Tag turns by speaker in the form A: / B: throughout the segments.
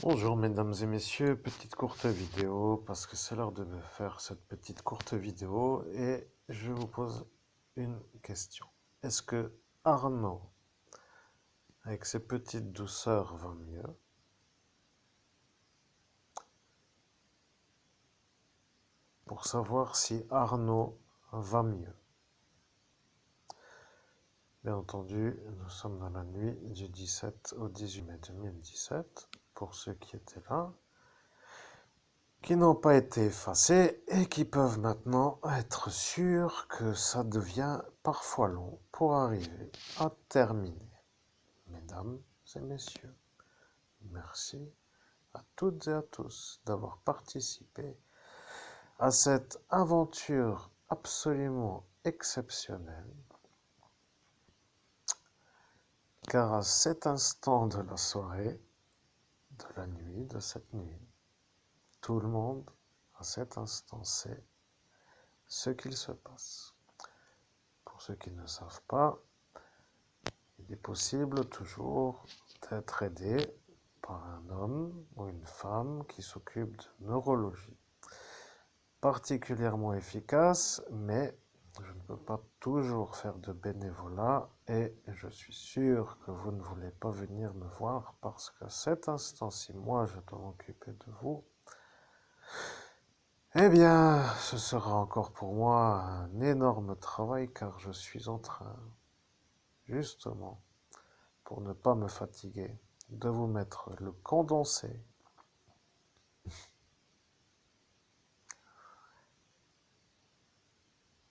A: Bonjour mesdames et messieurs, petite courte vidéo parce que c'est l'heure de me faire cette petite courte vidéo et je vous pose une question. Est-ce que Arnaud, avec ses petites douceurs, va mieux? Pour savoir si Arnaud va mieux. Bien entendu, nous sommes dans la nuit du 17 au 18 mai 2017, pour ceux qui étaient là, qui n'ont pas été effacés et qui peuvent maintenant être sûrs que ça devient parfois long pour arriver à terminer. Mesdames et messieurs, merci à toutes et à tous d'avoir participé à cette aventure absolument exceptionnelle, car à cet instant de la soirée, de la nuit, de cette nuit, tout le monde, à cet instant, sait ce qu'il se passe. Pour ceux qui ne savent pas, il est possible toujours d'être aidé par un homme ou une femme qui s'occupe de neurologie. Particulièrement efficace, mais je ne peux pas toujours faire de bénévolat et je suis sûr que vous ne voulez pas venir me voir parce qu'à cet instant-ci, moi, je dois m'occuper de vous. Eh bien, ce sera encore pour moi un énorme travail car je suis en train, justement, pour ne pas me fatiguer, de vous mettre le condensé.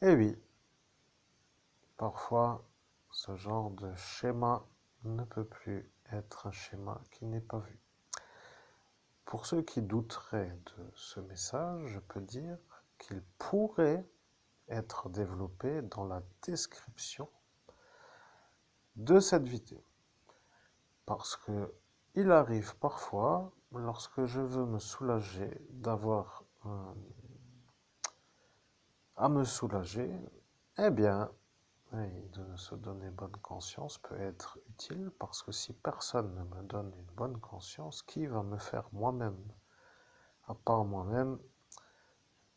A: Et oui, parfois, ce genre de schéma ne peut plus être un schéma qui n'est pas vu. Pour ceux qui douteraient de ce message, je peux dire qu'il pourrait être développé dans la description de cette vidéo. Parce que il arrive parfois, lorsque je veux me soulager, d'avoir à me soulager, eh bien, de se donner bonne conscience peut être utile parce que si personne ne me donne une bonne conscience, qui va me faire moi-même, à part moi-même,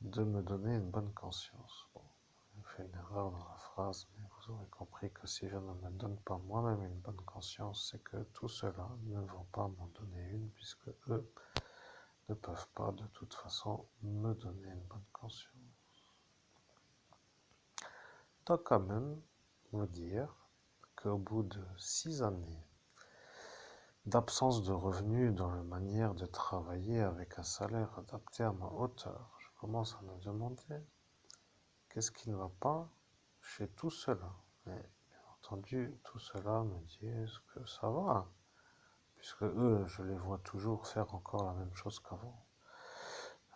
A: de me donner une bonne conscience? Bon, j'ai fait une erreur dans la phrase, mais vous aurez compris que si je ne me donne pas moi-même une bonne conscience, c'est que tout cela ne vont pas m'en donner une, puisque eux ne peuvent pas de toute façon me donner une bonne conscience. Je dois quand même vous dire qu'au bout de 6 années d'absence de revenus dans la manière de travailler avec un salaire adapté à ma hauteur, je commence à me demander qu'est-ce qui ne va pas chez tout cela. Et bien entendu, tout cela me dit que ça va, puisque eux, je les vois toujours faire encore la même chose qu'avant.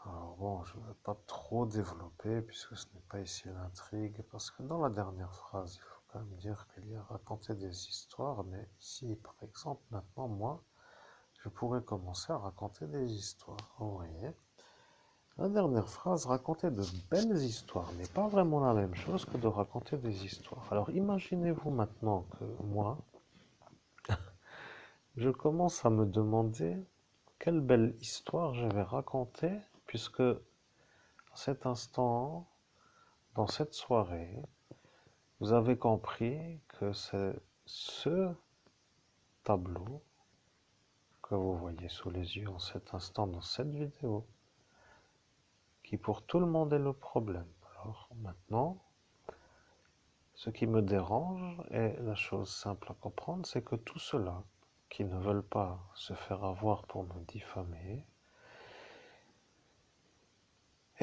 A: Alors bon, je ne veux pas trop développer, puisque ce n'est pas ici l'intrigue, parce que dans la dernière phrase, il faut quand même dire qu'il y a raconter des histoires, mais ici, par exemple, maintenant, moi, je pourrais commencer à raconter des histoires. Vous voyez, la dernière phrase, raconter de belles histoires, n'est pas vraiment la même chose que de raconter des histoires. Alors imaginez-vous maintenant que moi, je commence à me demander quelle belle histoire je vais raconter, puisque à cet instant, dans cette soirée, vous avez compris que c'est ce tableau que vous voyez sous les yeux en cet instant dans cette vidéo qui pour tout le monde est le problème. Alors maintenant, ce qui me dérange et la chose simple à comprendre, c'est que tous ceux-là qui ne veulent pas se faire avoir pour me diffamer,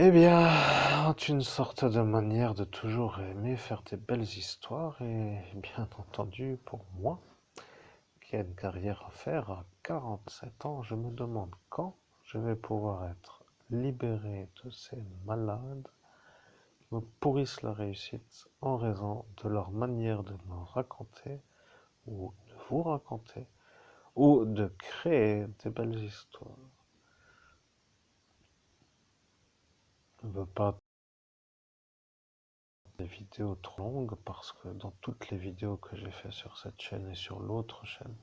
A: eh bien, ont une sorte de manière de toujours aimer faire des belles histoires et bien entendu pour moi, qui a une carrière à faire à 47 ans, je me demande quand je vais pouvoir être libéré de ces malades qui me pourrissent la réussite en raison de leur manière de me raconter ou de vous raconter ou de créer des belles histoires. Je ne veux pas des vidéos trop longues parce que dans toutes les vidéos que j'ai fait sur cette chaîne et sur l'autre chaîne,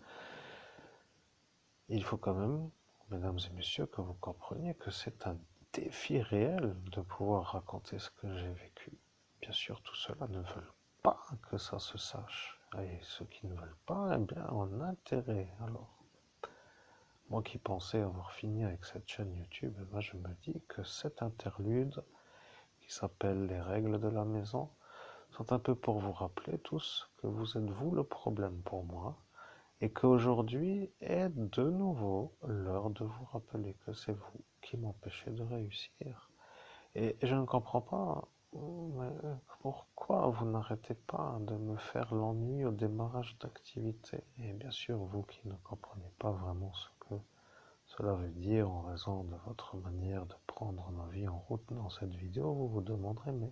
A: il faut quand même mesdames et messieurs, que vous compreniez que c'est un défi réel de pouvoir raconter ce que j'ai vécu. Bien sûr, tout cela ne veut pas que ça se sache. Et ceux qui ne veulent pas, eh bien, ont intérêt. Alors, moi qui pensais avoir fini avec cette chaîne YouTube, eh ben, je me dis que cet interlude, qui s'appelle les règles de la maison, sont un peu pour vous rappeler tous que vous êtes vous le problème pour moi, et qu'aujourd'hui est de nouveau l'heure de vous rappeler que c'est vous qui m'empêchez de réussir. Et je ne comprends pas, mais pourquoi vous n'arrêtez pas de me faire l'ennui au démarrage d'activité. Et bien sûr, vous qui ne comprenez pas vraiment ce que cela veut dire en raison de votre manière de prendre ma vie en route dans cette vidéo, vous vous demanderez, mais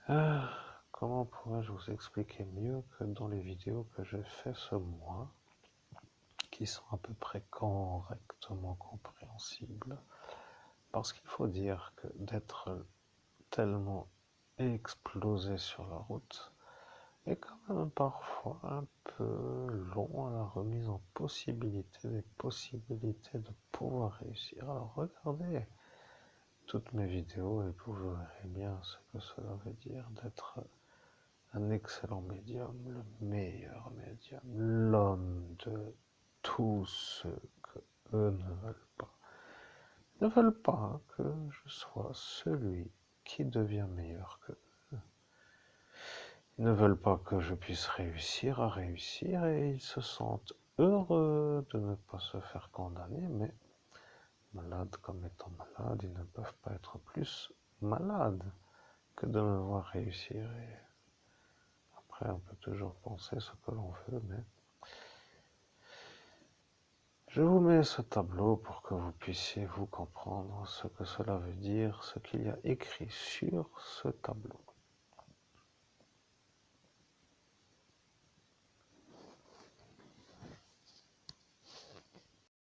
A: ah, comment pourrais-je vous expliquer mieux que dans les vidéos que j'ai fait ce mois, qui sont à peu près correctement compréhensibles, parce qu'il faut dire que d'être tellement explosé sur la route est quand même parfois un peu long à la remise en possibilité des possibilités de pouvoir réussir. Alors regardez toutes mes vidéos et vous verrez bien ce que cela veut dire d'être un excellent médium, le meilleur médium, l'homme de tous ceux que eux ne veulent pas. Ils ne veulent pas que je sois celui qui devient meilleur qu'eux. Ils ne veulent pas que je puisse réussir à réussir et ils se sentent heureux de ne pas se faire condamner, mais malades comme étant malades, ils ne peuvent pas être plus malades que de me voir réussir. Et après, on peut toujours penser ce que l'on veut, mais je vous mets ce tableau pour que vous puissiez vous comprendre ce que cela veut dire, ce qu'il y a écrit sur ce tableau.